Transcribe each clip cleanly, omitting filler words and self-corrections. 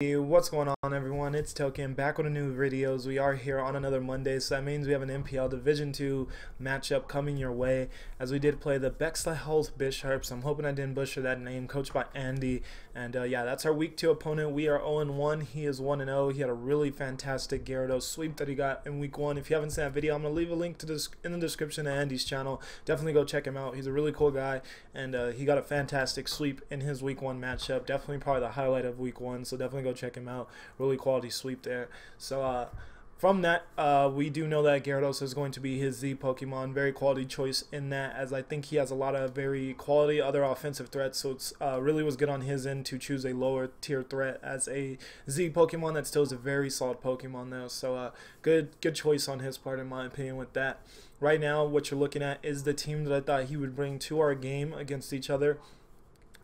What's going on, everyone? It's Token back with a new videos. We are here on another Monday, so that means we have an MPL Division 2 matchup coming your way, as we did play the Bexleyheath Bisharps. I'm hoping I didn't butcher that name, coached by Andy. And yeah, that's our week 2 opponent. We are 0-1. He is 1-0. He had a really fantastic Gyarados sweep that he got in week 1. If you haven't seen that video, I'm gonna leave a link to this in the description to Andy's channel. Definitely go check him out. He's a really cool guy, and he got a fantastic sweep in his week 1 matchup. Definitely probably the highlight of week 1. So definitely go check him out. Really quality sweep there. So from that, we do know that Gyarados is going to be his Z Pokemon. Very quality choice in that, as I think he has a lot of very quality other offensive threats. So it's really was good on his end to choose a lower tier threat as a Z Pokemon that still is a very solid Pokemon though. So good choice on his part, in my opinion, with that. Right now, what you're looking at is the team that I thought he would bring to our game against each other.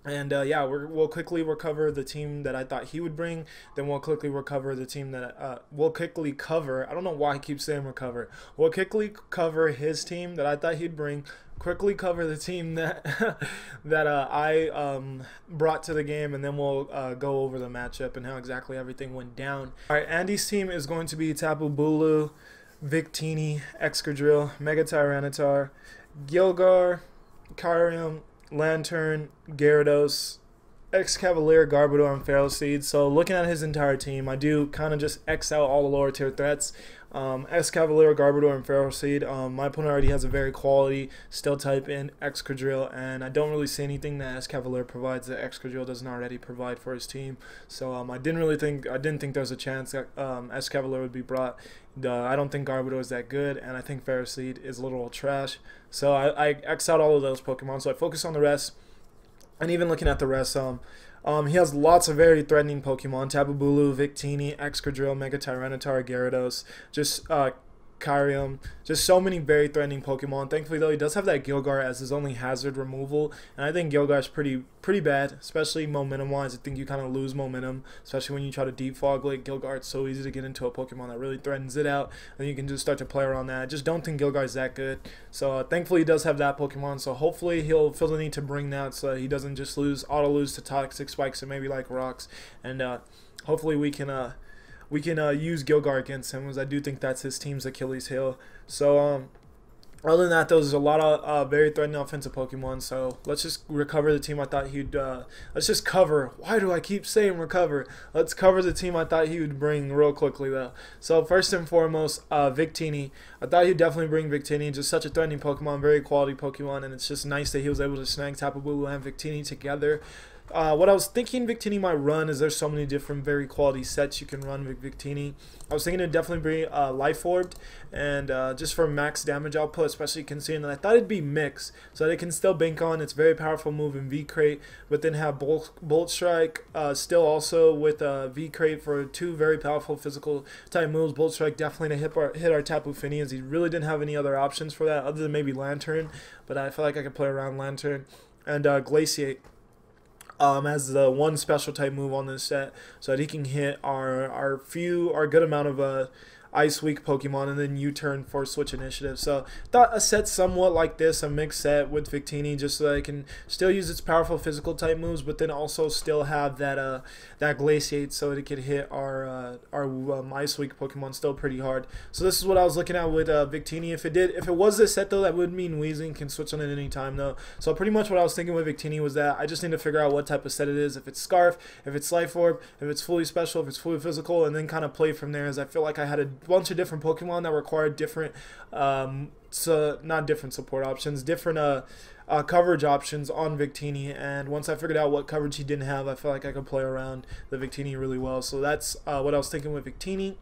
And yeah, we'll quickly recover the team that I thought he would bring. Then we'll quickly recover the team that we'll quickly cover. I don't know why I keep saying recover. We'll quickly cover his team that I thought he'd bring. Quickly cover the team that I brought to the game, and then we'll go over the matchup and how exactly everything went down. All right, Andy's team is going to be Tapu Bulu, Victini, Excadrill, Mega Tyranitar, Gilgar, Kyrium, Lantern, Gyarados, Excavalier, Garbodor, and Ferroseed. So looking at his entire team, I do kind of just X out all the lower tier threats. Excavalier, Garbodor, and Ferroseed. My opponent already has a very quality Steel type in Excadrill, and I don't really see anything that Excavalier provides that Excadrill doesn't already provide for his team. So I didn't think there was a chance that Excavalier would be brought. I don't think Garbodor is that good, and I think Ferroseed is a little trash. So I X out all of those Pokemon. So I focus on the rest, and even looking at the rest, he has lots of very threatening Pokemon: Tapu Bulu, Victini, Excadrill, Mega Tyranitar, Gyarados, just Kyrium, just so many very threatening Pokemon. Thankfully though, he does have that Gilgar as his only hazard removal, and I think Gilgar is pretty bad, especially momentum wise. I think you kind of lose momentum, especially when you try to defog like Gilgar. It's so easy to get into a Pokemon that really threatens it out, and you can just start to play around that. I just don't think Gilgar is that good. So thankfully he does have that Pokemon, so hopefully he'll feel the need to bring that so that he doesn't just auto lose to Toxic Spikes and maybe like Rocks, and hopefully we can use Gilgar against him, as I do think that's his team's Achilles heel. So other than that, there's a lot of very threatening offensive Pokemon. So let's just recover the team I thought he'd let's just cover. Why do I keep saying recover? Let's cover the team I thought he would bring real quickly though. So first and foremost, Victini. I thought he'd definitely bring Victini. Just such a threatening Pokemon, very quality Pokemon, and it's just nice that he was able to snag Tapu Bulu and Victini together. What I was thinking Victini might run is there's so many different very quality sets you can run with Victini. I was thinking it'd definitely be Life Orbed, and just for max damage output, especially considering that I thought it'd be mixed, so that it can still bank on its very powerful move in V-Crate, but then have Bolt Strike still also with V-Crate for 2 very powerful physical type moves. Bolt Strike definitely to hit our Tapu Fini, as he really didn't have any other options for that other than maybe Lantern, but I feel like I could play around Lantern, and Glaciate as the one special type move on this set, so that he can hit our good amount of Ice Weak Pokemon, and then U-turn for Switch Initiative. So thought a set somewhat like this, a mixed set with Victini, just so that it can still use its powerful physical type moves, but then also still have that that Glaciate, so it could hit our Ice Weak Pokemon still pretty hard. So this is what I was looking at with Victini. If it was this set though, that would mean Weezing can switch on it any time though. So pretty much what I was thinking with Victini was that I just need to figure out what type of set it is. If it's Scarf, if it's Life Orb, if it's fully special, if it's fully physical, and then kind of play from there, as I feel like I had a bunch of different Pokemon that required different not different support options, different coverage options on Victini, and once I figured out what coverage he didn't have, I felt like I could play around the Victini really well. So that's what I was thinking with Victini.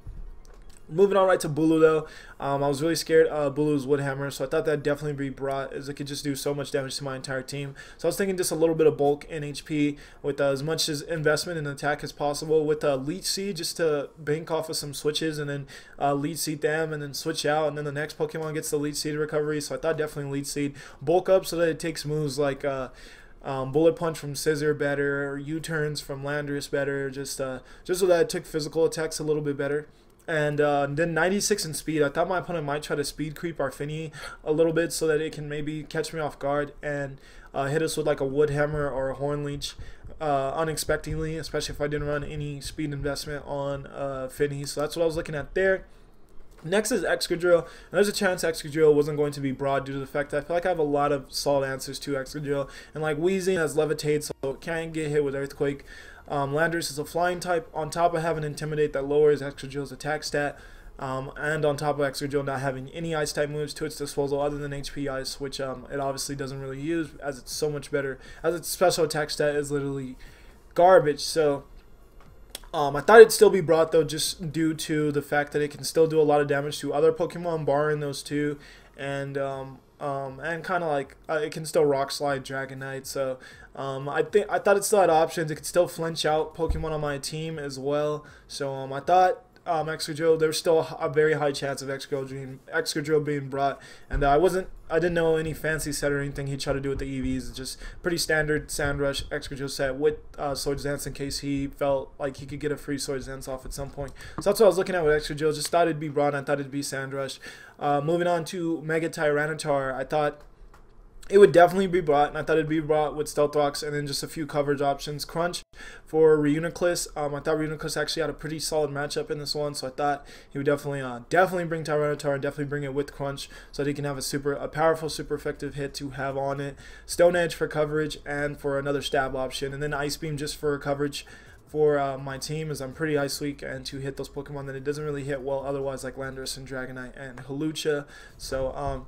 Moving on right to Bulu though, I was really scared of Bulu's Wood Hammer, so I thought that'd definitely be brought, as it could just do so much damage to my entire team. So I was thinking just a little bit of bulk and HP with as much as investment in attack as possible, with Leech Seed just to bank off of some switches, and then Leech Seed them, and then switch out, and then the next Pokemon gets the Leech Seed recovery. So I thought definitely Leech Seed. Bulk up so that it takes moves like Bullet Punch from Scissor better, or U-turns from Landorus better, just so that it took physical attacks a little bit better. And then 96 in speed. I thought my opponent might try to speed creep our Fini a little bit, so that it can maybe catch me off guard and hit us with like a Wood Hammer or a Horn Leech. unexpectedly, especially if I didn't run any speed investment on Fini. So that's what I was looking at there. Next is Excadrill, and there's a chance Excadrill wasn't going to be broad due to the fact that I feel like I have a lot of solid answers to Excadrill, and like Weezing has Levitate, so it can't get hit with Earthquake. Landorus is a flying type, on top of having Intimidate that lowers Excadrill's attack stat, and on top of Excadrill not having any ice type moves to its disposal other than HP Ice, which it obviously doesn't really use, as it's so much better, as its special attack stat is literally garbage. So I thought it'd still be brought though, just due to the fact that it can still do a lot of damage to other Pokemon, barring those two, and kind of like it can still Rock Slide Dragonite. So I thought it still had options. It could still flinch out Pokemon on my team as well. So I thought Excadrill, there's still a very high chance of Excadrill being brought, and I didn't know any fancy set or anything he'd try to do with the EVs. It's just pretty standard Sandrush Excadrill set with Swords Dance in case he felt like he could get a free Swords Dance off at some point. So that's what I was looking at with Excadrill. Just thought it'd be brought, and I thought it'd be Sandrush. Moving on to Mega Tyranitar, I thought it would definitely be brought, and I thought it'd be brought with Stealth Rocks and then just a few coverage options. Crunch for Reuniclus. I thought Reuniclus actually had a pretty solid matchup in this one, so I thought he would definitely bring Tyranitar and definitely bring it with Crunch so that he can have a powerful, super effective hit to have on it. Stone Edge for coverage and for another stab option, and then Ice Beam just for coverage for my team, as I'm pretty ice weak, and to hit those Pokemon that it doesn't really hit well otherwise, like Landorus and Dragonite and Hawlucha. So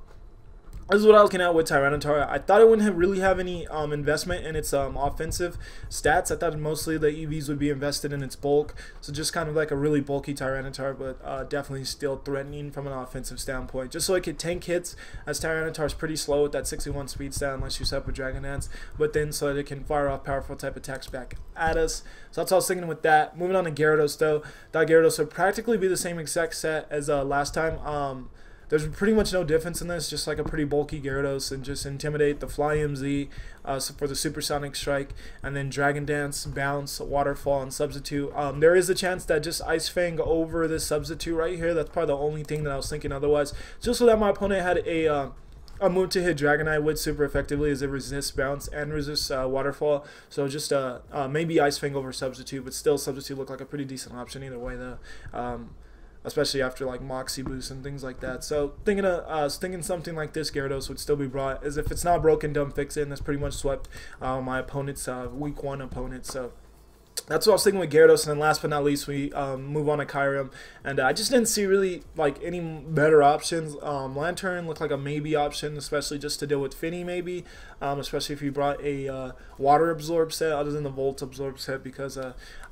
this is what I was looking at with Tyranitar. I thought it wouldn't really have any investment in its offensive stats. I thought mostly the EVs would be invested in its bulk. So just kind of like a really bulky Tyranitar, but definitely still threatening from an offensive standpoint. Just so it could tank hits, as Tyranitar is pretty slow with that 61 speed stat unless you set up with Dragon Dance. But then so that it can fire off powerful type attacks back at us. So that's what I was thinking with that. Moving on to Gyarados though. That Gyarados would practically be the same exact set as last time. There's pretty much no difference in this, just like a pretty bulky Gyarados, and just Intimidate, the Fly MZ for the Supersonic Strike, and then Dragon Dance, Bounce, Waterfall, and Substitute. There is a chance that just Ice Fang over this Substitute right here. That's probably the only thing that I was thinking otherwise, just so that my opponent had a move to hit Dragonite with super effectively, as it resists Bounce and resists Waterfall. So just maybe Ice Fang over Substitute, but still Substitute looked like a pretty decent option either way though. Especially after like Moxie boost and things like that. So thinking something like this Gyarados would still be brought, as if it's not broken, don't fix it, and that's pretty much swept my opponent's week 1 opponent. So that's what I was thinking with Gyarados. And then last but not least, we move on to Kyurem, and I just didn't see really like any better options. Lantern looked like a maybe option, especially just to deal with Fini maybe, especially if you brought a Water Absorb set other than the Volt Absorb set, because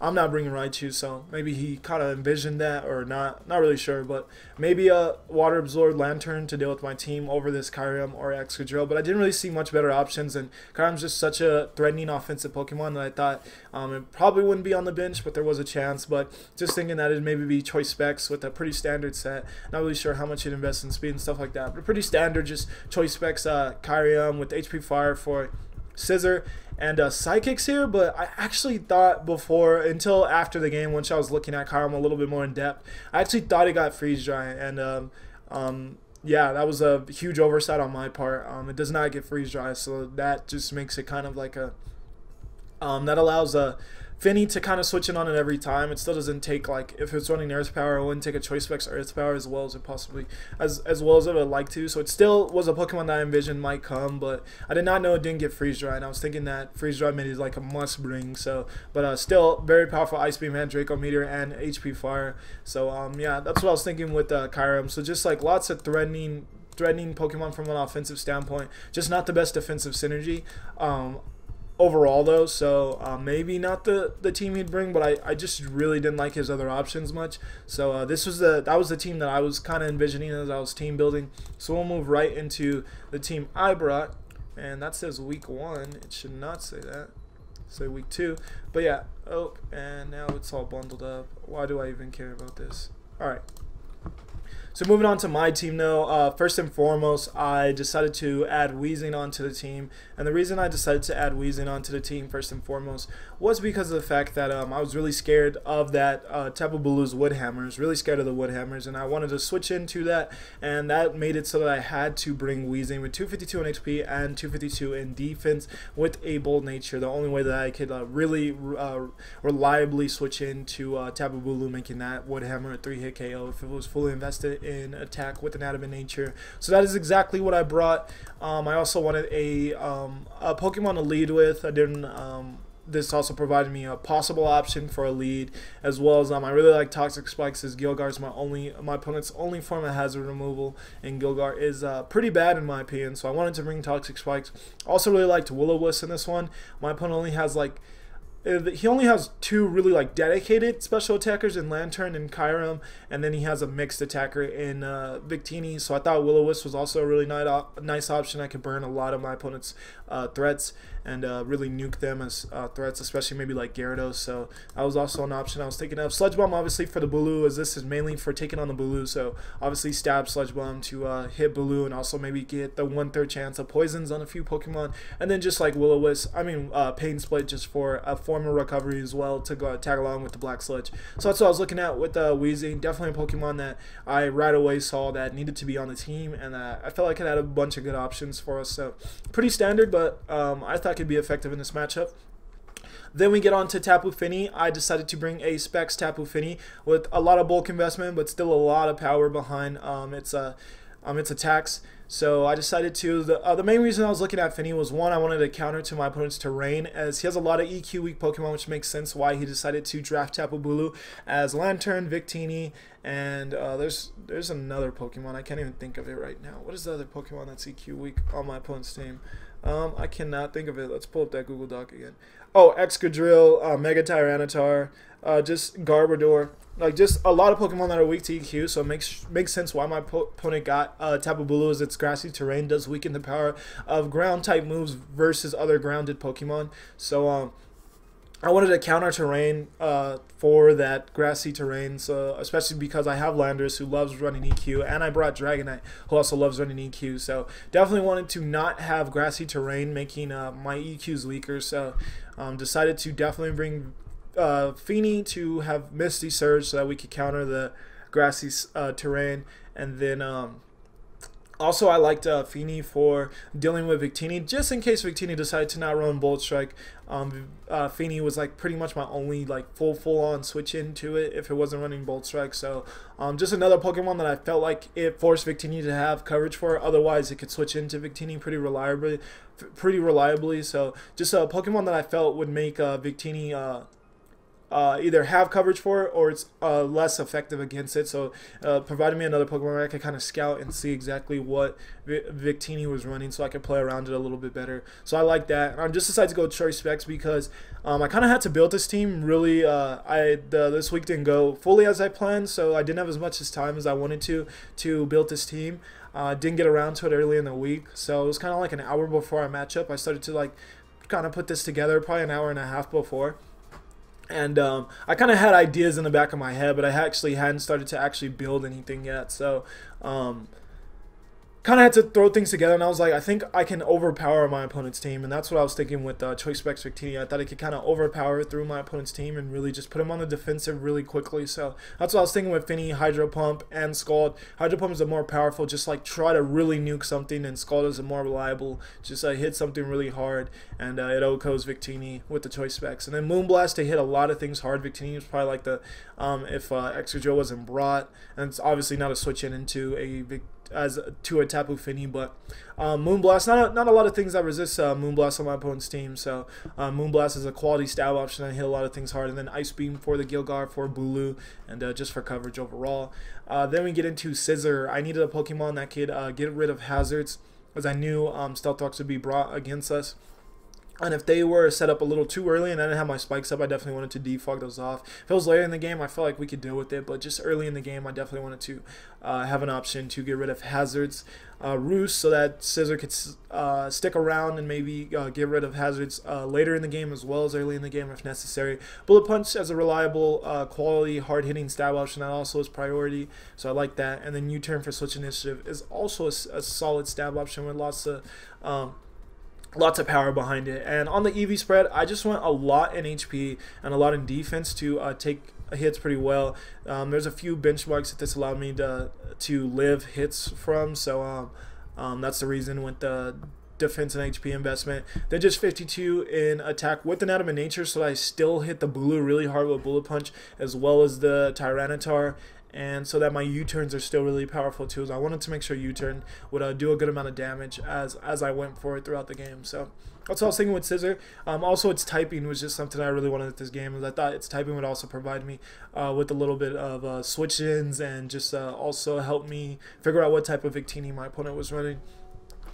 I'm not bringing Raichu, so maybe he kind of envisioned that, or not really sure, but maybe a Water Absorb Lantern to deal with my team over this Kyurem or Excadrill. But I didn't really see much better options, and Kyurem's just such a threatening offensive Pokemon that I thought it probably wouldn't be on the bench, but there was a chance. But just thinking that it'd maybe be Choice Specs with a pretty standard set. Not really sure how much it invests in speed and stuff like that, but pretty standard, just Choice Specs Kyurem with HP Fire for Scissor and Psychics here. But I actually thought before, until after the game, once I was looking at Kyurem a little bit more in depth, I actually thought it got Freeze Dry, and yeah, that was a huge oversight on my part. It does not get Freeze Dry, so that just makes it kind of like a that allows Fini to kind of switch in on it every time. It still doesn't take, like, if it's running Earth Power, it wouldn't take a Choice Specs Earth Power as well as it possibly, as well as it would like to. So it still was a Pokemon that I envisioned might come, but I did not know it didn't get Freeze Dry, and I was thinking that Freeze Dry made it like a must bring. So, but still very powerful Ice Beam and Draco Meteor and HP Fire. So yeah, that's what I was thinking with Kyurem. So just like lots of threatening Pokemon from an offensive standpoint, just not the best defensive synergy. Overall though, so maybe not the team he'd bring, but I just really didn't like his other options much. So that was the team that I was kind of envisioning as I was team building. So we'll move right into the team I brought, and that says week 1. It should not say that. Say week 2. But yeah, and now it's all bundled up. Why do I even care about this? All right. So moving on to my team now, first and foremost, I decided to add Wheezing onto the team. And the reason I decided to add Wheezing onto the team first and foremost was because of the fact that I was really scared of that Tapu Bulu's Wood Hammers, really scared of the Wood Hammers, and I wanted to switch into that, and that made it so that I had to bring Wheezing with 252 in HP and 252 in defense with a Bold Nature. The only way that I could really reliably switch into Tapu Bulu, making that Wood Hammer a 3-hit KO if it was fully invested in attack with an Adamant Nature. So that is exactly what I brought. I also wanted a Pokemon to lead with. I didn't. This also provided me a possible option for a lead, as well as I really like Toxic Spikes, as Gilgar is my opponent's only form of hazard removal, and Gilgar is pretty bad in my opinion, so I wanted to bring Toxic Spikes. Also really liked Will-O-Wisp in this one. My opponent only has he only has two really dedicated special attackers in Lantern and Kyurem, and then he has a mixed attacker in Victini. So I thought Will-O-Wisp was also a really nice option. I could burn a lot of my opponent's threats and really nuke them as threats, especially maybe like Gyarados. So that was also an option I was thinking of. Sludge Bomb obviously for the Bulu, as this is mainly for taking on the Bulu. So obviously stab Sludge Bomb to hit Bulu and also maybe get the 1/3 chance of poisons on a few Pokemon. And then just like Will-O-Wisp, Pain Split just for a form of recovery as well to go tag along with the Black Sludge. So that's what I was looking at with Wheezing. Definitely a Pokemon that I right away saw that needed to be on the team, and I felt like it had a bunch of good options for us. So pretty standard, but I thought could be effective in this matchup. Then we get on to Tapu Fini. I decided to bring a Specs Tapu Fini with a lot of bulk investment, but still a lot of power behind its attacks. So I decided to, the main reason I was looking at Fini was, one, I wanted to counter to my opponent's terrain, as he has a lot of EQ weak Pokemon, which makes sense why he decided to draft Tapu Bulu as Lantern, Victini, and there's another Pokemon. I can't even think of it right now. What is the other Pokemon that's EQ weak on my opponent's team? I cannot think of it. Let's pull up that Google Doc again. Oh, Excadrill, Mega Tyranitar, just Garbodor. Just a lot of Pokemon that are weak to EQ, so it makes sense why my opponent got Tapu Bulu, as its grassy terrain does weaken the power of ground type moves versus other grounded Pokemon. So I wanted a counter terrain for that grassy terrain, so especially because I have Landorus, who loves running EQ, and I brought Dragonite, who also loves running EQ. So definitely wanted to not have grassy terrain making my EQs weaker. So decided to definitely bring Fini to have Misty Surge so that we could counter the grassy terrain. And then also I liked Fini for dealing with Victini, just in case Victini decided to not run Bolt Strike. Fini was pretty much my only full-on switch into it if it wasn't running Bolt Strike. So just another Pokemon that I felt like it forced Victini to have coverage for. Otherwise it could switch into Victini pretty reliably. So just a Pokemon that I felt would make Victini either have coverage for it or it's less effective against it. So provided me another Pokemon where I could kind of scout and see exactly what Victini was running, so I could play around it a little bit better. So I like that. I just decided to go Choice Specs because I kind of had to build this team. Really, this week didn't go fully as I planned, so I didn't have as much time as I wanted to build this team. Didn't get around to it early in the week, so it was kind of like an hour before our matchup. I started to kind of put this together, probably an hour and a half before. And I kind of had ideas in the back of my head, but I actually hadn't started to build anything yet. So kind of had to throw things together, and I was like, I think I can overpower my opponent's team, and that's what I was thinking with Choice Specs Victini. I thought I could kind of overpower through my opponent's team and really just put him on the defensive really quickly. So that's what I was thinking with Fini, Hydro Pump, and Scald. Hydro Pump is a more powerful, just try to really nuke something, and Scald is a more reliable, just hit something really hard, and it OHKOs Victini with the Choice Specs. And then Moonblast to hit a lot of things hard. Victini was probably if Excadrill wasn't brought, and it's obviously not a switch into a Tapu Fini, but Moonblast, not a lot of things that resist Moonblast on my opponent's team. So Moonblast is a quality stab option. I hit a lot of things hard, and then Ice Beam for the Gilgar, for Bulu, and just for coverage overall. Then we get into Scissor. I needed a Pokemon that could get rid of hazards, as I knew Stealth Rocks would be brought against us. And if they were set up a little too early and I didn't have my spikes up, I definitely wanted to defog those off. If it was later in the game, I felt like we could deal with it. But just early in the game, I definitely wanted to have an option to get rid of hazards. Roost, so that Scissor could stick around and maybe get rid of hazards later in the game as well as early in the game if necessary. Bullet Punch as a reliable, quality, hard-hitting stab option, that also is priority, so I like that. And then U-Turn for Switch Initiative is also a solid stab option with lots of power behind it. And on the EV spread, I just went a lot in HP and a lot in defense to take hits pretty well. There's a few benchmarks that this allowed me to live hits from, so that's the reason with the defense and HP investment. Then just 52 in attack with Anatomy of Nature, so I still hit the Bulu really hard with Bullet Punch as well as the Tyranitar, and so that my U-turns are still really powerful too. So I wanted to make sure U-turn would do a good amount of damage as I went for it throughout the game. So that's what I was thinking with Scissor. Also, its typing was just something I really wanted at this game. As I thought its typing would also provide me with a little bit of switch-ins and just also help me figure out what type of Victini my opponent was running.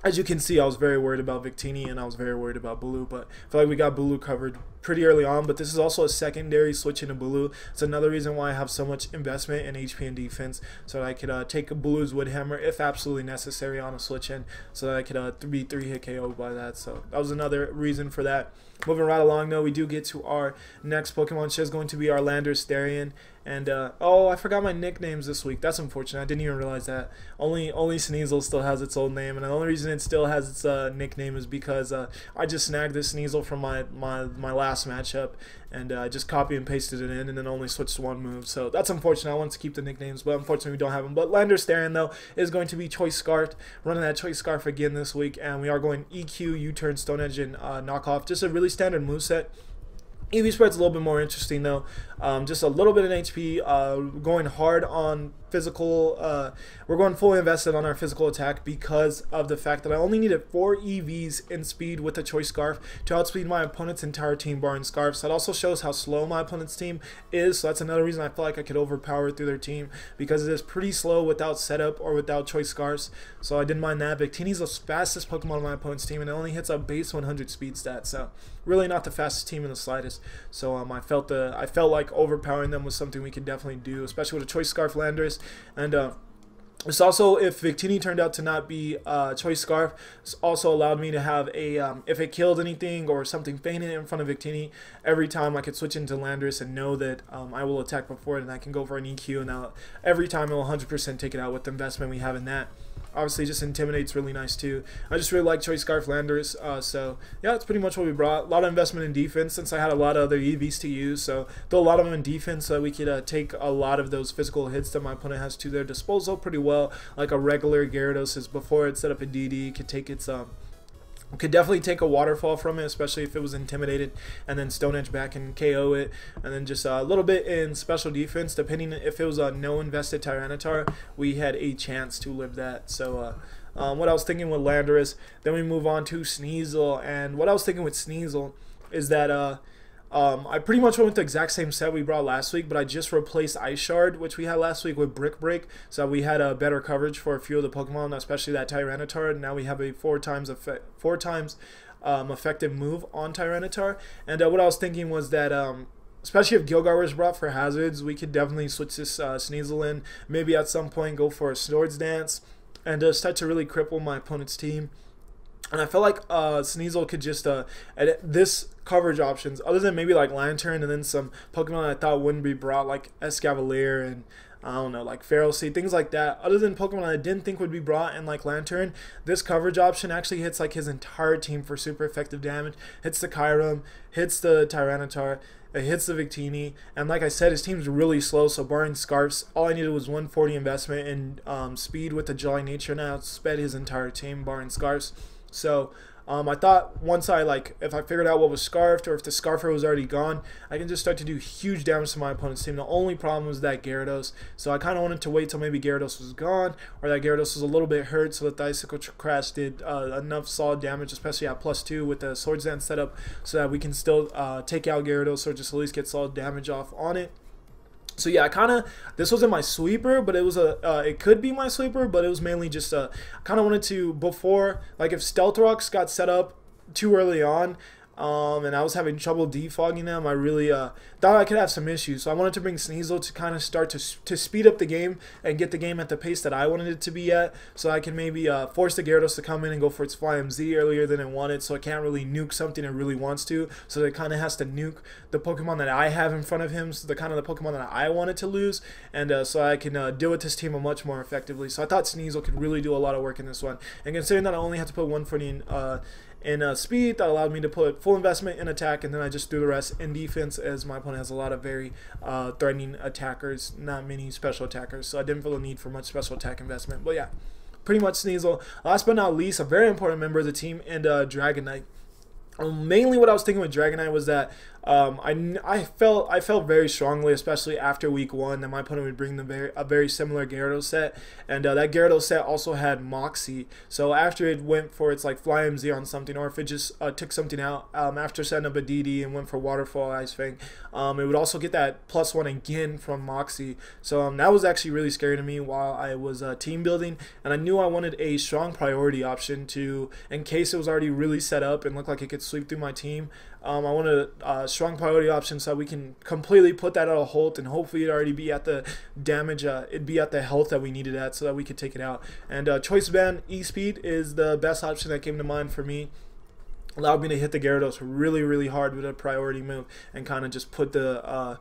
As you can see, I was very worried about Victini and I was very worried about Bulu, but I feel like we got Bulu covered pretty early on. But this is also a secondary switch into Bulu. It's another reason why I have so much investment in HP and defense, so that I could take Bulu's Wood Hammer if absolutely necessary on a switch in, so that I could be 3-hit KO by that. So that was another reason for that. Moving right along though, we do get to our next Pokemon, which is going to be our Landorus. And oh, I forgot my nicknames this week. That's unfortunate. I didn't even realize that. Only Sneasel still has its old name, and the only reason it still has its nickname is because I just snagged this Sneasel from my last matchup, and I just copy and pasted it in, and then only switched one move. So that's unfortunate. I wanted to keep the nicknames, but unfortunately we don't have them. But Landorus though is going to be Choice Scarf, running that Choice Scarf again this week, and we are going EQ, U-Turn, Stone Edge, and Knockoff. Just a really standard moveset. EV spread's a little bit more interesting though. Just a little bit in HP, going hard on physical. We're going fully invested on our physical attack because of the fact that I only needed 4 EVs in speed with the Choice Scarf to outspeed my opponent's entire team barring Scarf. So that also shows how slow my opponent's team is. So that's another reason I feel like I could overpower through their team, because it is pretty slow without setup or without Choice Scarves. So I didn't mind that. Victini's the fastest Pokemon on my opponent's team, and it only hits a base 100 speed stat. So really not the fastest team in the slightest. So I felt like overpowering them was something we could definitely do, especially with a Choice Scarf Landorus. And it's also, if Victini turned out to not be Choice Scarf, it's also allowed me to have a, if it killed anything or something fainted in front of Victini, every time I could switch into Landorus and know that I will attack before it, and I can go for an EQ, and every time it will 100% take it out with the investment we have in that. Obviously, just Intimidate's really nice too. I just really like Choice Scarf Landorus. So yeah, that's pretty much what we brought. A lot of investment in defense since I had a lot of other EVs to use. So throw a lot of them in defense so that we could take a lot of those physical hits that my opponent has to their disposal pretty well. Like a regular Gyarados is before it set up a DD, could take its could definitely take a waterfall from it, especially if it was intimidated, and then Stone Edge back and KO it, and then just a little bit in special defense. Depending if it was a no invested Tyranitar, we had a chance to live that. So what I was thinking with Landorus, then we move on to Sneasel, and what I was thinking with Sneasel is that I pretty much went with the exact same set we brought last week, but I just replaced Ice Shard, which we had last week, with Brick Break, so we had a better coverage for a few of the Pokemon, especially that Tyranitar. And now we have a 4 times effective move on Tyranitar. And what I was thinking was that especially if Gilgar was brought for hazards, we could definitely switch this Sneasel in, maybe at some point go for a Swords Dance, and start to really cripple my opponent's team. And I felt like Sneasel could just, this coverage options, other than maybe like Lantern and then some Pokemon I thought wouldn't be brought, like Escavalier and I don't know, like Feral Seed, things like that. Other than Pokemon I didn't think would be brought in like Lantern, this coverage option actually hits like his entire team for super effective damage. Hits the Kyurem, hits the Tyranitar, it hits the Victini, and like I said, his team's really slow, so barring Scarfs, all I needed was 140 investment in speed with the Jolly Nature, and I outsped his entire team barring Scarfs. So I thought once if I figured out what was Scarfed, or if the Scarfer was already gone, I can just start to do huge damage to my opponent's team. The only problem was that Gyarados, so I kind of wanted to wait till maybe Gyarados was gone, or that Gyarados was a little bit hurt, so that the Icicle Crash did enough solid damage, especially at +2 with the Swords Dance setup, so that we can still take out Gyarados, or just at least get solid damage off on it. So yeah, this wasn't my sweeper, but it was it could be my sweeper, but it was mainly just I kind of wanted to, before, like if Stealth Rocks got set up too early on, and I was having trouble defogging them. I really thought I could have some issues. So I wanted to bring Sneasel to kind of start to speed up the game and get the game at the pace that I wanted it to be at, so I can maybe force the Gyarados to come in and go for its Fly MZ earlier than it wanted, so it can't really nuke something it really wants to. So it kind of has to nuke the Pokemon that I have in front of him, so the kind of the Pokemon that I wanted to lose, and so I can deal with this team much more effectively. So I thought Sneasel could really do a lot of work in this one. And considering that I only had to put 140 in speed, that allowed me to put full investment in attack, and then I just threw the rest in defense, as my opponent has a lot of very threatening attackers, not many special attackers, so I didn't feel the need for much special attack investment. But yeah, pretty much Sneasel. Last but not least, a very important member of the team, and Dragonite. Mainly what I was thinking with Dragonite was that I felt very strongly, especially after week 1, that my opponent would bring a very similar Gyarados set, and that Gyarados set also had Moxie. So after it went for its like Fly MZ on something, or if it just took something out after setting up a DD and went for Waterfall Ice Fang, it would also get that +1 again from Moxie. So that was actually really scary to me while I was team building, and I knew I wanted a strong priority option to, in case it was already really set up and looked like it could sweep through my team. I wanted a strong priority option so that we can completely put that at a halt, and hopefully it already be at the damage, it'd be at the health that we needed at, so that we could take it out. And Choice Band E-Speed is the best option that came to mind for me. Allowed me to hit the Gyarados really hard with a priority move and kind of just put the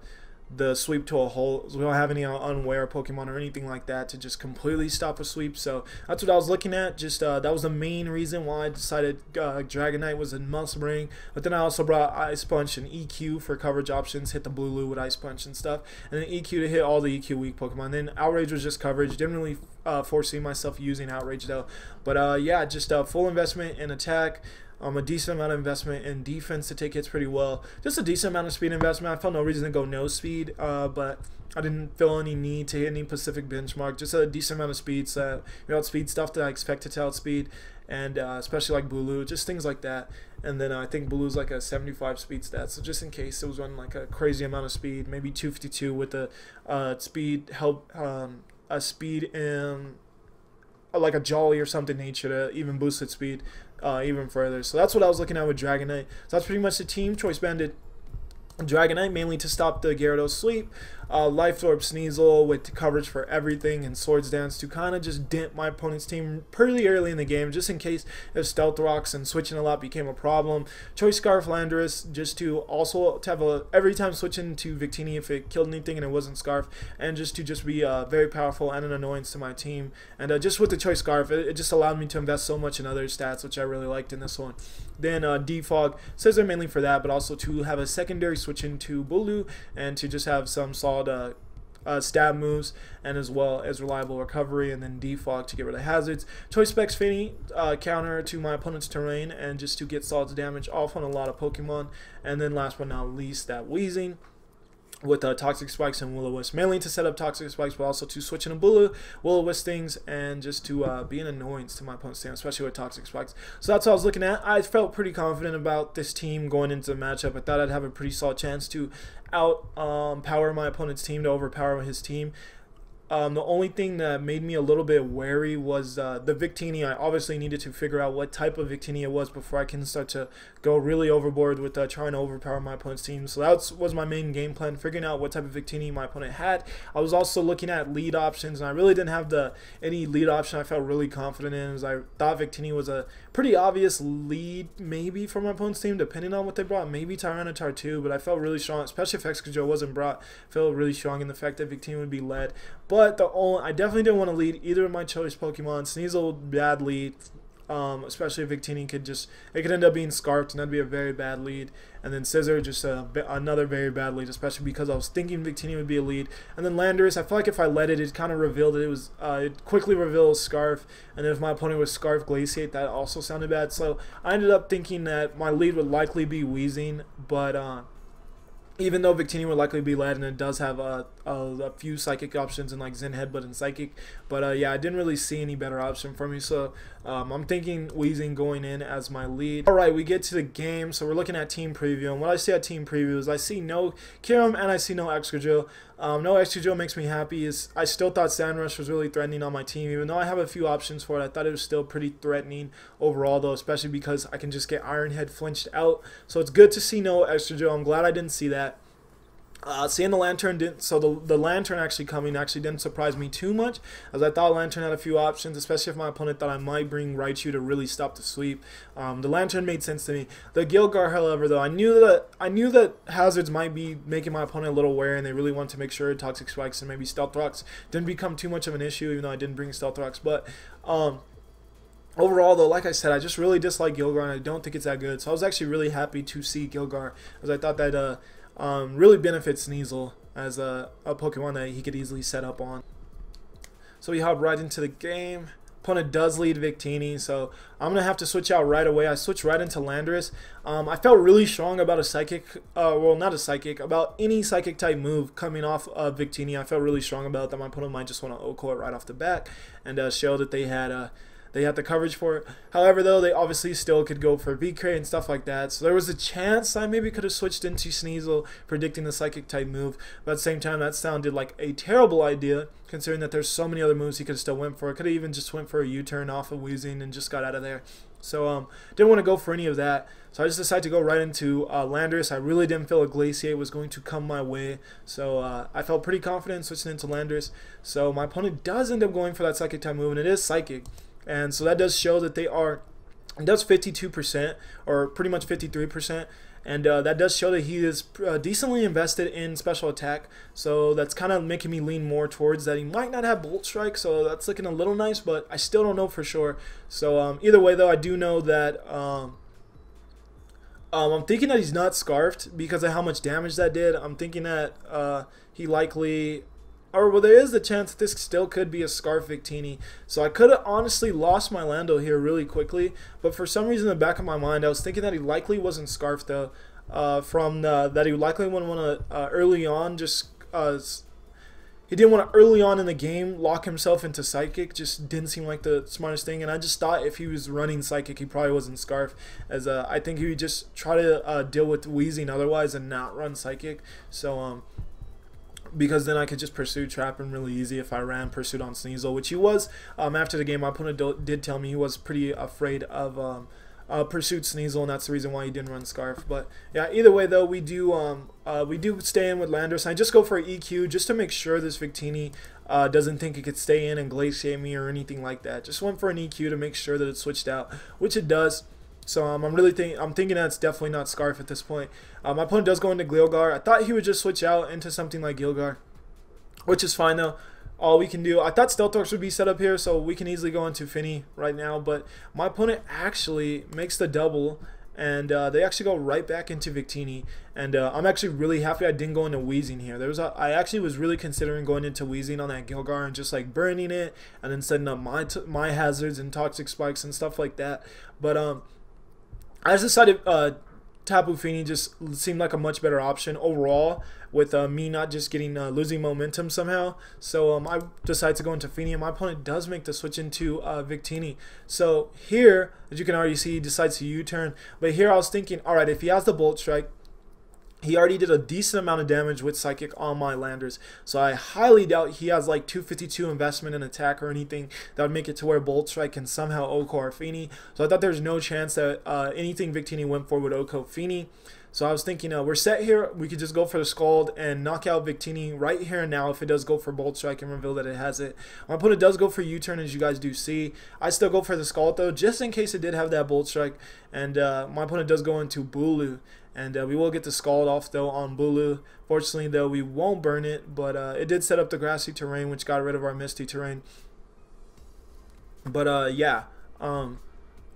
sweep to a halt. So we don't have any unaware Pokemon or anything like that to just completely stop a sweep. So that's what I was looking at. Just that was the main reason why I decided Dragonite was a must bring. But then I also brought Ice Punch and EQ for coverage options, hit the Blue with Ice Punch and stuff, and then EQ to hit all the EQ weak Pokemon. Then Outrage was just coverage. Didn't really foresee myself using Outrage though. But yeah, just full investment in attack. A decent amount of investment in defense to take hits pretty well. Just a decent amount of speed investment. I felt no reason to go no speed, but I didn't feel any need to hit any specific benchmark. Just a decent amount of speed, so we outspeed stuff that I expected to outspeed, and especially like Bulu, just things like that. And then I think Bulu's like a 75 speed stat, so just in case it was running like a crazy amount of speed, maybe 252 with the speed help, a speed in like a Jolly or something nature to even boost its speed even further. So that's what I was looking at with Dragonite. So that's pretty much the team. Choice Banded Dragonite mainly to stop the Gyarados sweep. Life Orb Sneasel with coverage for everything, and Swords Dance to kind of just dent my opponent's team pretty early in the game, just in case if Stealth Rocks and switching a lot became a problem. Choice Scarf Landorus just to also have a every time switching to Victini if it killed anything and it wasn't Scarf, and just to be very powerful and an annoyance to my team. And just with the Choice Scarf, it just allowed me to invest so much in other stats, which I really liked in this one. Then Defog, Scissor mainly for that, but also to have a secondary switch into Bulu and to just have some solid stab moves, and as well as reliable recovery, and then Defog to get rid of hazards. Choice Specs Fini, counter to my opponent's terrain, and just to get solid damage off on a lot of Pokemon. And then last but not least, that Wheezing with Toxic Spikes and Will-O-Wisp, mainly to set up Toxic Spikes, but also to switch into Will-O-Wisp things, and just to be an annoyance to my opponent's team, especially with Toxic Spikes. So that's what I was looking at. I felt pretty confident about this team going into the matchup. I thought I'd have a pretty solid chance to power my opponent's team, to overpower his team. The only thing that made me a little bit wary was the Victini. I obviously needed to figure out what type of Victini it was before I can start to go really overboard with trying to overpower my opponent's team. So that was my main game plan, figuring out what type of Victini my opponent had. I was also looking at lead options, and I really didn't have any lead option I felt really confident in, as I thought Victini was a pretty obvious lead maybe for my opponent's team, depending on what they brought. Maybe Tyranitar too, but I felt really strong, especially if Excadrill wasn't brought. I felt really strong in the fact that Victini would be led. But I definitely didn't want to lead either of my choice Pokemon. Sneasel, bad lead, especially if Victini it could end up being Scarfed, and that'd be a very bad lead. And then Scissor, just another very bad lead, especially because I was thinking Victini would be a lead. And then Landorus, I feel like if I led it, it kind of revealed that it was, it quickly revealed Scarf. And then if my opponent was Scarf Glaciate, that also sounded bad. So I ended up thinking that my lead would likely be Wheezing, but even though Victini would likely be led, and it does have a few psychic options in like Zen Headbutt and Psychic, but yeah, I didn't really see any better option for me, so I'm thinking Wheezing going in as my lead. Alright, we get to the game, so we're looking at team preview, and what I see at team preview is I see no Kyurem and I see no Excadrill. No extra drill makes me happy. I still thought Sand Rush was really threatening on my team, even though I have a few options for it. I thought it was still pretty threatening overall, though, especially because I can just get Iron Head flinched out. So it's good to see no extra drill. I'm glad I didn't see that. Seeing the Lantern didn't, so the Lantern actually coming actually didn't surprise me too much, as I thought Lantern had a few options, especially if my opponent thought I might bring Raichu to really stop the sweep. The Lantern made sense to me. The Gilgar, however, though, I knew that hazards might be making my opponent a little wary, and they really wanted to make sure Toxic Spikes and maybe Stealth Rocks didn't become too much of an issue, even though I didn't bring Stealth Rocks. But overall, though, like I said, I just really dislike Gilgar, and I don't think it's that good. So I was actually really happy to see Gilgar, as I thought that really benefits Sneasel as a Pokemon that he could easily set up on. So we hop right into the game. Opponent does lead Victini, so I'm going to have to switch out right away. I switched right into Landorus. I felt really strong about a Psychic, well, not a Psychic, about any Psychic type move coming off of Victini. I felt really strong about that. My opponent might just want to OHKO it right off the bat and show that they had the coverage for it. However, though, they obviously still could go for V-Crate and stuff like that. So there was a chance I maybe could have switched into Sneasel, predicting the Psychic type move. But at the same time, that sounded like a terrible idea, considering that there's so many other moves he could have still went for. Could have even just went for a U-turn off of Weezing and just got out of there. So didn't want to go for any of that. So I just decided to go right into Landorus. I really didn't feel a Glaciate was going to come my way. So I felt pretty confident switching into Landorus. So my opponent does end up going for that Psychic type move, and it is Psychic. And so that does show that it does 52%, or pretty much 53%. And that does show that he is decently invested in special attack. So that's kind of making me lean more towards that he might not have Bolt Strike. So that's looking a little nice, but I still don't know for sure. So either way, though, I do know that I'm thinking that he's not Scarfed because of how much damage that did. I'm thinking that he likely... Or, well, there is the chance that this still could be a Scarf Victini. So I could have honestly lost my Lando here really quickly. But for some reason in the back of my mind, I was thinking that he likely wasn't Scarfed, though. That he likely wouldn't want to early on just... he didn't want to early on in the game lock himself into Psychic. Just didn't seem like the smartest thing. And I just thought if he was running Psychic, he probably wasn't Scarf. As I think he would just try to deal with Weezing otherwise and not run Psychic. So... because then I could just pursue Trap him really easy if I ran Pursuit on Sneasel, which he was. After the game, my opponent did tell me he was pretty afraid of Pursuit Sneasel, and that's the reason why he didn't run Scarf. But yeah, either way though, we do stay in with Landorus. I just go for an EQ just to make sure this Victini doesn't think it could stay in and Glaciate me or anything like that. Just went for an EQ to make sure that it switched out, which it does. So I'm thinking that it's definitely not Scarf at this point. My opponent does go into Gilgar. I thought he would just switch out into something like Gilgar, which is fine though. All we can do, I thought Stealth Rocks would be set up here, so we can easily go into Fini right now. But my opponent actually makes the double, and they actually go right back into Victini. And I'm actually really happy I didn't go into Weezing here. I actually was really considering going into Weezing on that Gilgar and just like burning it, and then setting up my hazards and Toxic Spikes and stuff like that. But I just decided Tapu Fini just seemed like a much better option overall, with me not just getting losing momentum somehow. So I decided to go into Fini, and my opponent does make the switch into Victini. So here, as you can already see, he decides to U-turn. But here I was thinking, all right, if he has the Bolt Strike, he already did a decent amount of damage with Psychic on my Landers. So I highly doubt he has like 252 investment in attack or anything that would make it to where Bolt Strike can somehow OHKO or Fini. So I thought there's no chance that anything Victini went for would OHKO Fini. So I was thinking, we're set here. We could just go for the Scald and knock out Victini right here and now if it does go for Bolt Strike and reveal that it has it. My opponent does go for U-turn, as you guys do see. I still go for the Scald, though, just in case it did have that Bolt Strike. And my opponent does go into Bulu. And we will get the Scald off, though, on Bulu. Fortunately, though, we won't burn it. But it did set up the Grassy Terrain, which got rid of our Misty Terrain. But, yeah.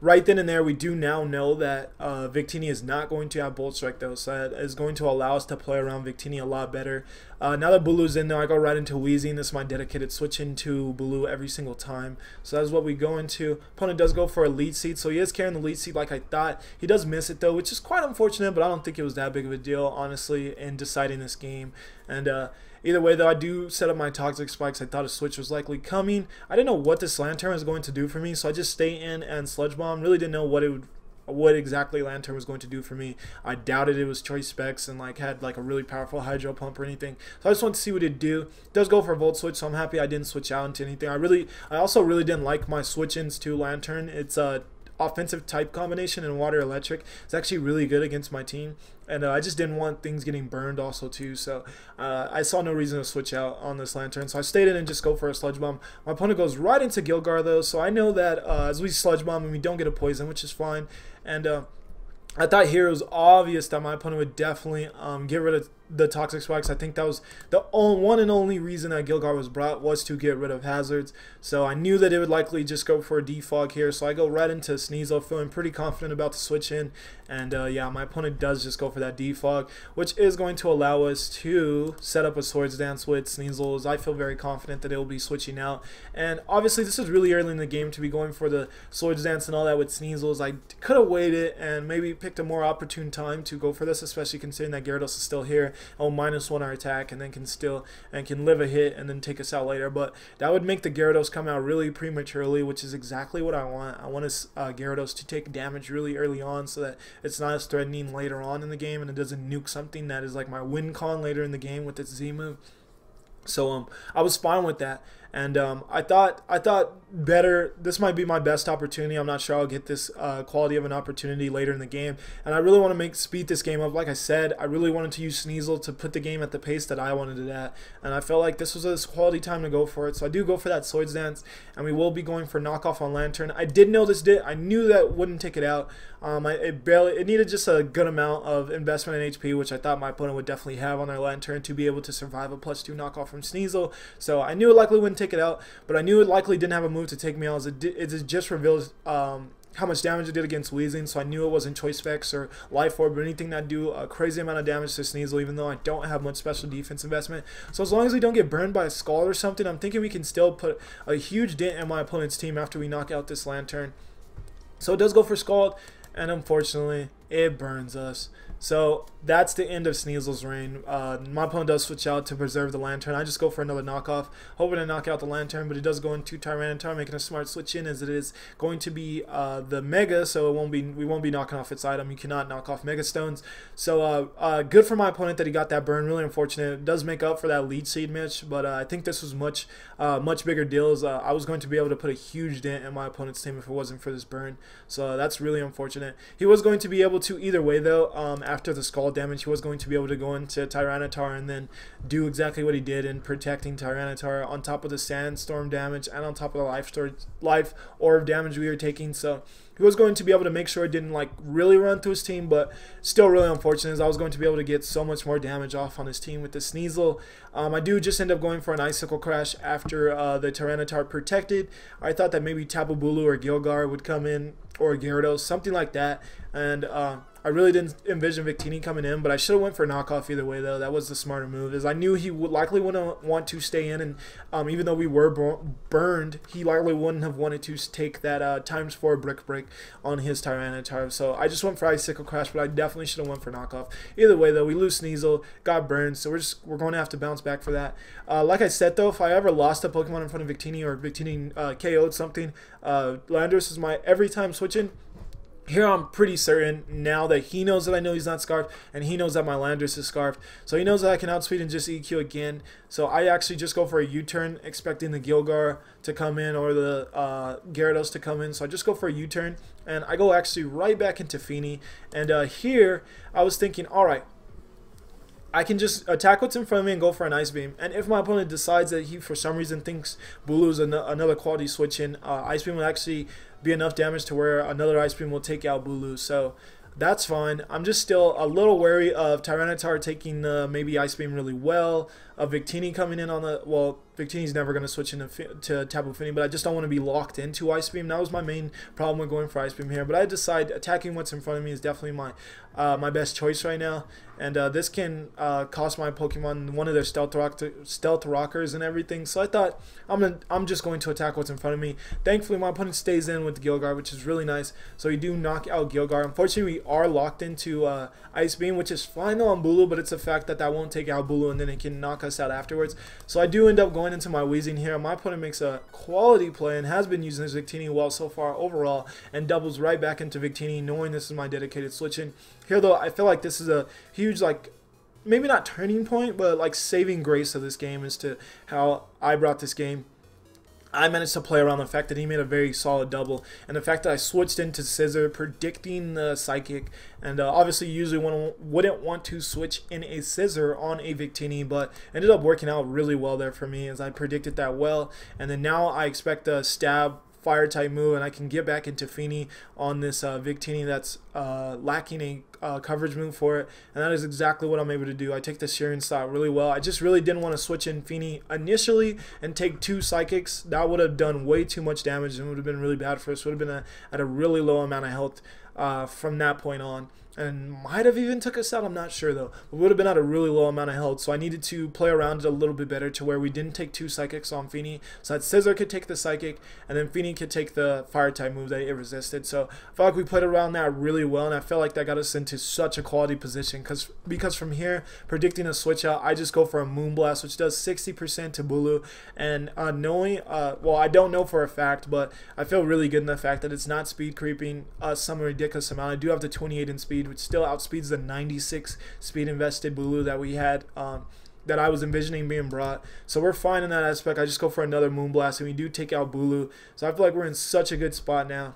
Right then and there, we do now know that Victini is not going to have Bolt Strike, though. So that is going to allow us to play around Victini a lot better. Now that Bulu's in there, I go right into Weezing. This is my dedicated switch into Bulu every single time. So that's what we go into. Opponent does go for a lead seat. So he is carrying the lead seat like I thought. He does miss it, though, which is quite unfortunate. But I don't think it was that big of a deal, honestly, in deciding this game. And either way, though, I do set up my Toxic Spikes. I thought a switch was likely coming. I didn't know what this Lantern was going to do for me, so I just stay in and Sludge Bomb. Really didn't know what it would what exactly Lantern was going to do for me. I doubted it was choice specs and like had like a really powerful hydro pump or anything. So I just wanted to see what it'd do. It does go for a volt switch, so I'm happy I didn't switch out into anything. I also really didn't like my switch-ins to Lantern. It's a offensive type combination in water electric. It's actually really good against my team, and I just didn't want things getting burned also too, so I saw no reason to switch out on this Lantern, so I stayed in and just go for a sludge bomb. My opponent goes right into Gilgar though, so I know that as we sludge bomb and we don't get a poison, which is fine. And I thought here it was obvious that my opponent would definitely get rid of the toxic spikes. I think that was the one and only reason that Gilgar was brought, was to get rid of hazards. So I knew that it would likely just go for a defog here. So I go right into Sneasel, feeling pretty confident about the switch in. And yeah, my opponent does just go for that defog, which is going to allow us to set up a Swords Dance with Sneasel. I feel very confident that it will be switching out. And obviously this is really early in the game to be going for the Swords Dance and all that with Sneasel. I could have waited and maybe picked a more opportune time to go for this, especially considering that Gyarados is still here. -1 our attack, and then can live a hit and then take us out later. But that would make the Gyarados come out really prematurely, which is exactly what I want. I want Gyarados to take damage really early on, so that it's not as threatening later on in the game, and it doesn't nuke something that is like my win con later in the game with its Z move. So I was fine with that, and I thought better. This might be my best opportunity. I'm not sure I'll get this quality of an opportunity later in the game, and I really want to speed this game up. Like I said, I really wanted to use Sneasel to put the game at the pace that I wanted it at, and I felt like this was a quality time to go for it. So I do go for that Swords Dance, and we will be going for knockoff on Lantern. I did know this did. I knew that wouldn't take it out. It needed just a good amount of investment in HP, which I thought my opponent would definitely have on their Lantern to be able to survive a +2 knockoff from Sneasel. So I knew it likely wouldn't take it out, but I knew it likely didn't have a move to take me out, as it just reveals how much damage it did against Weezing. So I knew it wasn't Choice Specs or Life Orb or anything that do a crazy amount of damage to Sneasel, even though I don't have much special defense investment. So as long as we don't get burned by a Scald or something, I'm thinking we can still put a huge dent in my opponent's team after we knock out this Lantern. So it does go for Scald, and unfortunately it burns us. So that's the end of Sneasel's reign. My opponent does switch out to preserve the Lantern. I just go for another knockoff, hoping to knock out the Lantern, but it does go into Tyranitar, making a smart switch in, as it is going to be the Mega, so we won't be knocking off its item. You cannot knock off Mega Stones. So good for my opponent that he got that burn. Really unfortunate. It does make up for that lead seed match, but I think this was much bigger deals. I was going to be able to put a huge dent in my opponent's team if it wasn't for this burn. So that's really unfortunate. He was going to be able to either way though. After the Scald damage, he was going to be able to go into Tyranitar and then do exactly what he did in protecting Tyranitar on top of the Sandstorm damage and on top of the Life Orb damage we were taking. So he was going to be able to make sure it didn't like really run through his team, but still really unfortunate, as I was going to be able to get so much more damage off on his team with the Sneasel. I do just end up going for an Icicle Crash after the Tyranitar protected. I thought that maybe Tapu Bulu or Gilgar would come in, or Gyarados, something like that, and I really didn't envision Victini coming in, but I should have went for knockoff either way though. That was the smarter move, as I knew he would likely wouldn't want to stay in, and even though we were burned, he likely wouldn't have wanted to take that ×4 Brick Break on his Tyranitar. So I just went for Icicle Crash, but I definitely should have went for knockoff. Either way though, we lose Sneasel, got burned, so we're going to have to bounce back for that. Like I said though, if I ever lost a Pokemon in front of Victini, or Victini KO'd something, Landorus is my every time switching. Here I'm pretty certain now that he knows that I know he's not Scarfed, and he knows that my Landorus is Scarfed. So he knows that I can outspeed and just EQ again. So I actually just go for a U-turn, expecting the Gilgar to come in or the Gyarados to come in. So I just go for a U-turn, and I go actually right back into Fini. And here I was thinking, alright, I can just attack what's in front of me and go for an Ice Beam. And if my opponent decides that he, for some reason, thinks Bulu's another quality switch in, Ice Beam will actually be enough damage to where another Ice Beam will take out Bulu. So that's fine. I'm just still a little wary of Tyranitar taking maybe Ice Beam really well, of Victini coming in on the, well, Victini's never going to switch into to Tapu Fini, but I just don't want to be locked into Ice Beam. That was my main problem with going for Ice Beam here, but I decide attacking what's in front of me is definitely my best choice right now, and this can cost my Pokemon one of their stealth rockers and everything. So I thought I'm just going to attack what's in front of me. Thankfully my opponent stays in with Gilgar, which is really nice. So we do knock out Gilgar. Unfortunately we are locked into Ice Beam, which is fine though on Bulu, but it's a fact that won't take out Bulu, and then it can knock us us out afterwards. So I do end up going into my Weezing here. My opponent makes a quality play and has been using his Victini well so far overall, and doubles right back into Victini, knowing this is my dedicated switching. Here though, I feel like this is a huge, like, maybe not turning point, but like saving grace of this game as to how I brought this game. I managed to play around the fact that he made a very solid double, and the fact that I switched into Scissor, predicting the Psychic, and obviously usually wouldn't want to switch in a Scissor on a Victini, but ended up working out really well there for me as I predicted that well. And then now I expect a Stab Fire type move, and I can get back into Fini on this Victini that's lacking a coverage move for it, and that is exactly what I'm able to do. I take the Shearing style really well. I just really didn't want to switch in Fini initially and take 2 Psychics. That would have done way too much damage and would have been really bad for us. Would have been at a really low amount of health from that point on, and might have even took us out. I'm not sure though. We would have been at a really low amount of health, so I needed to play around it a little bit better to where we didn't take 2 Psychics on Fini, so that Scissor could take the Psychic and then Fini could take the Fire type move that it resisted. So I felt like we played around that really well, and I felt like that got us into such a quality position because from here, predicting a switch out, I just go for a Moonblast, which does 60% to Bulu, and knowing well, I don't know for a fact, but I feel really good in the fact that it's not speed creeping some ridiculous amount. I do have the 28 in speed, which still outspeeds the 96 speed invested Bulu that we had, that I was envisioning being brought. So we're fine in that aspect. I just go for another Moonblast, and we do take out Bulu. So I feel like we're in such a good spot now.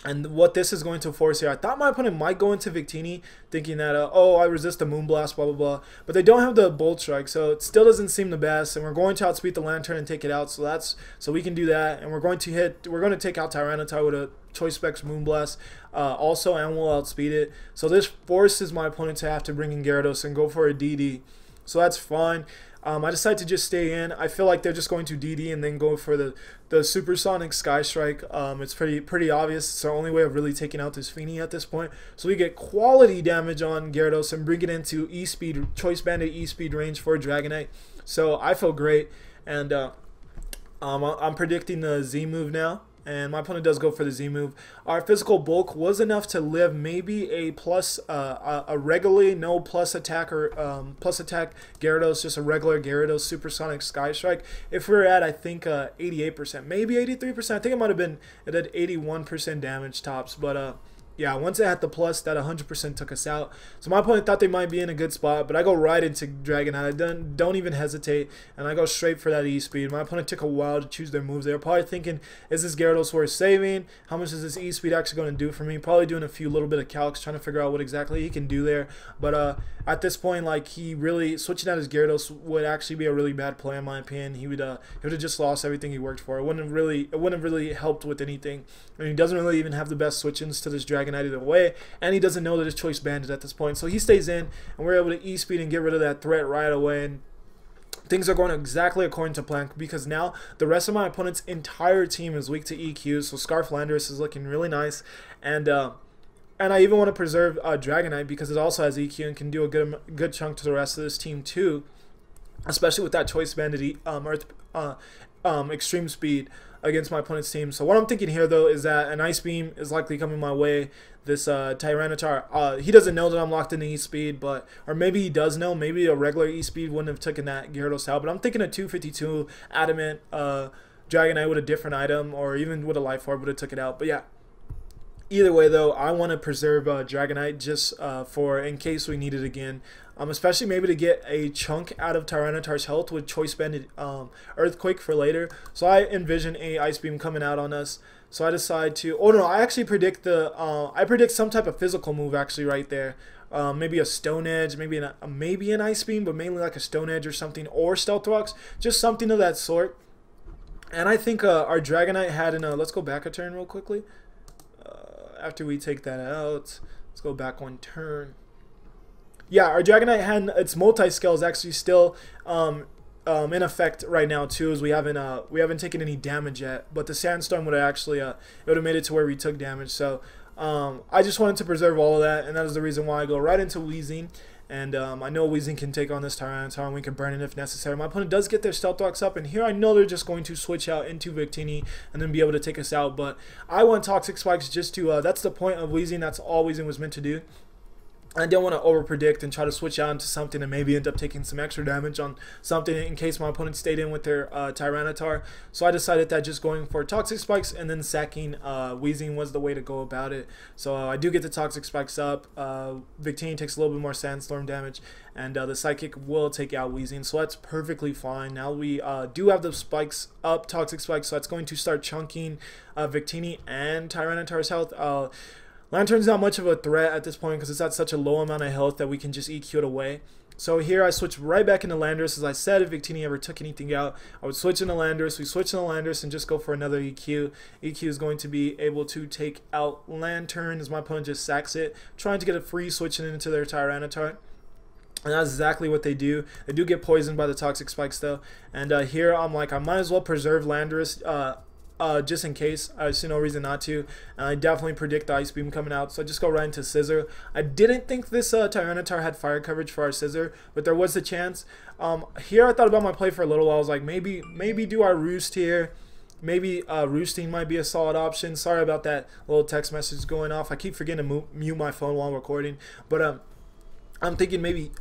And what this is going to force here, I thought my opponent might go into Victini, thinking that, oh, I resist the Moonblast, blah, blah, blah. But they don't have the Bolt Strike, so it still doesn't seem the best. And we're going to outspeed the Lantern and take it out, so we can do that. And we're going to take out Tyranitar with a Choice Specs Moonblast also, and we'll outspeed it. So this forces my opponent to have to bring in Gyarados and go for a DD. So that's fine. I decided to just stay in. I feel like they're just going to DD and then go for the Supersonic Sky Strike. It's pretty obvious. It's our only way of really taking out this Fini at this point. So we get quality damage on Gyarados and bring it into E-Speed, Choice Banded E-Speed range for Dragonite. So I feel great, and I'm predicting the Z move now. And my opponent does go for the Z move. Our physical bulk was enough to live maybe a plus, a regularly no plus attack or plus attack Gyarados, just a regular Gyarados Supersonic Sky Strike. If we were at, I think 88%, maybe 83%. I think it might have been at 81% damage tops, but yeah, once it had the plus, that 100% took us out. So my opponent thought they might be in a good spot, but I go right into Dragonite. I don't even hesitate, and I go straight for that E-Speed. My opponent took a while to choose their moves. They were probably thinking, is this Gyarados worth saving? How much is this E-Speed actually going to do for me? Probably doing a few little bit of calcs, trying to figure out what exactly he can do there. But at this point, like, he really, switching out his Gyarados would actually be a really bad play in my opinion. He would have just lost everything he worked for. It wouldn't have really helped with anything. I mean, he doesn't really even have the best switch-ins to this Dragonite either way, and he doesn't know that his Choice Banded at this point. So he stays in, and we're able to E-Speed and get rid of that threat right away, and things are going exactly according to plan, because now the rest of my opponent's entire team is weak to EQ. So Scarf Landorus is looking really nice, and I even want to preserve Dragonite because it also has EQ and can do a good chunk to the rest of this team too, especially with that Choice Banded Extreme Speed against my opponent's team. So what I'm thinking here though is that an Ice Beam is likely coming my way. This Tyranitar, he doesn't know that I'm locked into E-Speed, or maybe he does know. Maybe a regular E-Speed wouldn't have taken that Gyarados out, but I'm thinking a 252 Adamant Dragonite with a different item, or even with a Life Orb would have took it out. But yeah, either way though, I want to preserve Dragonite just for in case we need it again. Especially maybe to get a chunk out of Tyranitar's health with Choice Banded Earthquake for later. So I envision a Ice Beam coming out on us. So I decide to, oh no, I actually predict I predict some type of physical move actually right there. Maybe a Stone Edge, maybe an Ice Beam, but mainly like a Stone Edge or something, or Stealth Rocks, just something of that sort. And I think our Dragonite had let's go back a turn real quickly. After we take that out, let's go back one turn. Yeah, our Dragonite had its multi-scale is actually still in effect right now too, as we haven't taken any damage yet. But the Sandstorm would have actually it would have made it to where we took damage. So I just wanted to preserve all of that, and that is the reason why I go right into Weezing. And I know Weezing can take on this Tyranitar, and we can burn it if necessary. My opponent does get their Stealth Rocks up, and here I know they're just going to switch out into Victini and then be able to take us out. But I want Toxic Spikes just to, that's the point of Weezing. That's all Weezing was meant to do. I don't want to over predict and try to switch out into something and maybe end up taking some extra damage on something in case my opponent stayed in with their Tyranitar. So I decided that just going for Toxic Spikes and then sacking Weezing was the way to go about it. So I do get the Toxic Spikes up. Victini takes a little bit more Sandstorm damage, and the Psychic will take out Weezing. So that's perfectly fine. Now we do have the spikes up, Toxic Spikes, so that's going to start chunking Victini and Tyranitar's health. Lantern's not much of a threat at this point because it's at such a low amount of health that we can just EQ it away. So here I switch right back into Landorus. As I said, if Victini ever took anything out, I would switch into Landorus. We switch into Landorus and just go for another EQ. EQ is going to be able to take out Lantern as my opponent just sacks it, trying to get a free switching into their Tyranitar. And that's exactly what they do. They do get poisoned by the Toxic Spikes though. And here I'm like, I might as well preserve Landorus just in case. I see no reason not to, and I definitely predict the Ice Beam coming out, so I just go right into Scissor. I didn't think this Tyranitar had fire coverage for our Scissor, but there was a chance. Here I thought about my play for a little while. I was like, maybe do I Roost here? Maybe roosting might be a solid option. Sorry about that little text message going off. I keep forgetting to mute my phone while recording, but I'm thinking maybe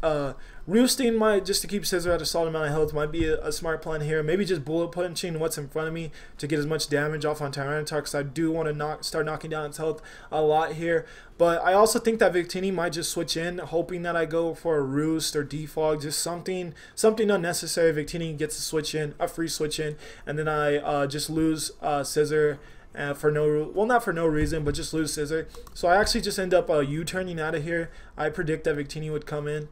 roosting might, just to keep Scissor at a solid amount of health, might be a smart plan here. Maybe just bullet punching what's in front of me to get as much damage off on Tyranitar, because I do want to start knocking down its health a lot here. But I also think that Victini might just switch in, hoping that I go for a Roost or Defog, just something unnecessary. Victini gets a switch in, a free switch in, and then I just lose Scissor. For not for no reason, but just lose Scissor. So I actually just end up U-turning out of here. I predict that Victini would come in,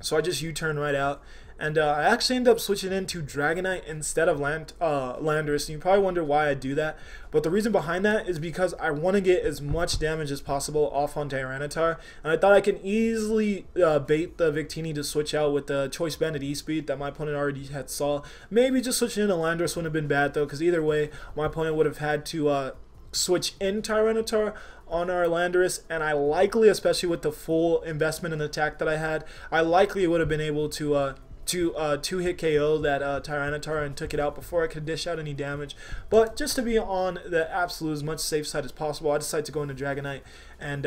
so I just U-turn right out, and I actually end up switching into Dragonite instead of Landorus. And you probably wonder why I do that, but the reason behind that is because I want to get as much damage as possible off on Tyranitar, and I thought I can easily bait the Victini to switch out with the Choice Banded E-Speed that my opponent already had saw. Maybe just switching into Landorus wouldn't have been bad though, because either way my opponent would have had to switch in Tyranitar on our Landorus, and I likely, especially with the full investment in attack that I had, I likely would have been able to two-hit KO that Tyranitar and took it out before I could dish out any damage. But just to be on the absolute as much safe side as possible, I decided to go into Dragonite and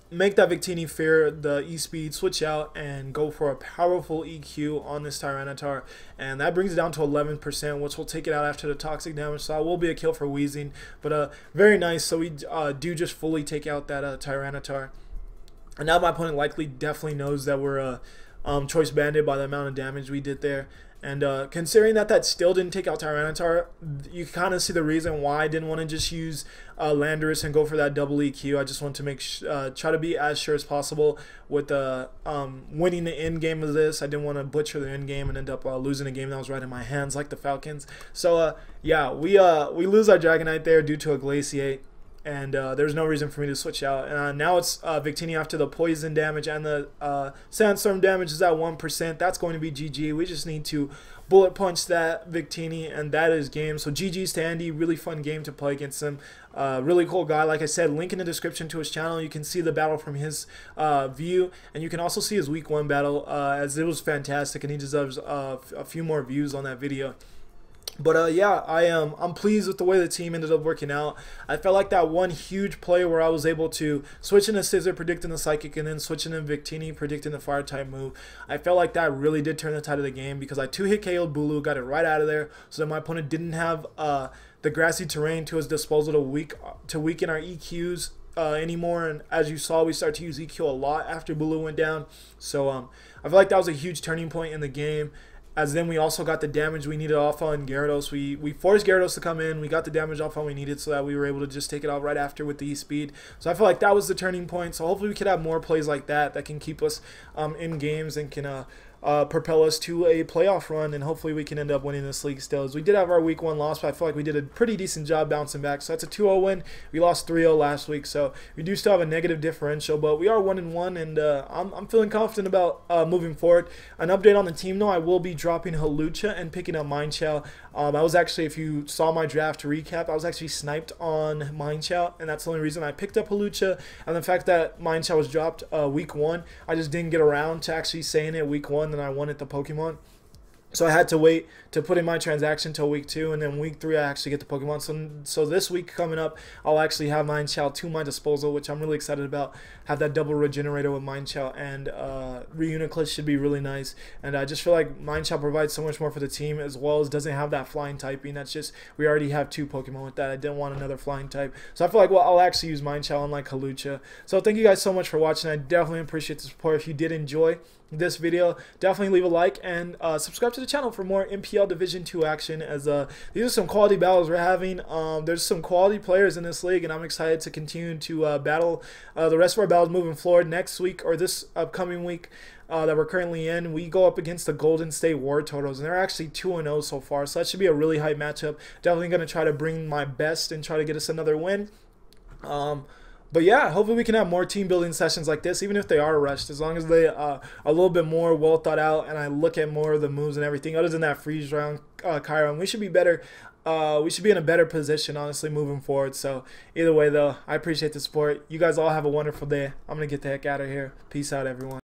make that Victini fear the E-Speed, switch out, and go for a powerful EQ on this Tyranitar. And that brings it down to 11%, which will take it out after the toxic damage. So I will be a kill for Weezing, but very nice. So we do just fully take out that Tyranitar. And now my opponent likely definitely knows that we're Choice Banded by the amount of damage we did there. And considering that still didn't take out Tyranitar, you kind of see the reason why I didn't want to just use Landorus and go for that double EQ. I just want to try to be as sure as possible with winning the end game of this. I didn't want to butcher the end game and end up losing a game that was right in my hands like the Falcons. So yeah, we lose our Dragonite there due to a Glaciate. And there's no reason for me to switch out. Now it's Victini after the poison damage and the Sandstorm damage is at 1%. That's going to be GG. We just need to bullet punch that Victini, and that is game. So GG's to Andy. Really fun game to play against him. Really cool guy. Like I said, link in the description to his channel. You can see the battle from his view, and you can also see his week 1 battle, as it was fantastic, and he deserves a few more views on that video. But yeah, I'm pleased with the way the team ended up working out. I felt like that one huge play where I was able to switch into Scissor, predicting the Psychic, and then switching in Victini, predicting the Fire type move. I felt like that really did turn the tide of the game, because I 2-hit KO'd Bulu, got it right out of there, so that my opponent didn't have the grassy terrain to his disposal to weaken our EQs anymore. And as you saw, we started to use EQ a lot after Bulu went down. So I feel like that was a huge turning point in the game. As then we also got the damage we needed off on Gyarados. We forced Gyarados to come in. We got the damage off on we needed, so that we were able to just take it out right after with the E-Speed. So I feel like that was the turning point. So hopefully we could have more plays like that can keep us in games and can propel us to a playoff run, and hopefully we can end up winning this league still. As we did have our week 1 loss, but I feel like we did a pretty decent job bouncing back. So that's a 2-0 win. We lost 3-0 last week, so we do still have a negative differential, but we are 1-1, and I'm feeling confident about moving forward. An update on the team though, I will be dropping Hawlucha and picking up Minechow. I was actually, if you saw my draft recap, I was actually sniped on Minechow, and that's the only reason I picked up Hawlucha. And the fact that Minechow was dropped week 1, I just didn't get around to actually saying it week 1 that I wanted the Pokemon. So I had to wait to put in my transaction till week 2, and then week 3 I actually get the Pokemon. So this week coming up, I'll actually have Mindshell to my disposal, which I'm really excited about. Have that double regenerator with Mindshell, and Reuniclus should be really nice. And I just feel like Mindshell provides so much more for the team, as well as doesn't have that flying typing. That's just, we already have 2 Pokemon with that. I didn't want another flying type. So I feel like, well, I'll actually use Mindshell unlike Halucha. So thank you guys so much for watching. I definitely appreciate the support. If you did enjoy this video, definitely leave a like and subscribe to the channel for more MPL Division 2 action, as these are some quality battles we're having. There's some quality players in this league, and I'm excited to continue to battle the rest of our battles moving forward. Next week, or this upcoming week that we're currently in, we go up against the Golden State War Turtles, and they're actually 2-0 so far, so that should be a really hype matchup. Definitely going to try to bring my best and try to get us another win. But yeah, hopefully we can have more team building sessions like this, even if they are rushed, as long as they are a little bit more well thought out, and I look at more of the moves and everything other than that freeze round Chiron. We should be better. We should be in a better position, honestly, moving forward. So either way, though, I appreciate the support. You guys all have a wonderful day. I'm going to get the heck out of here. Peace out, everyone.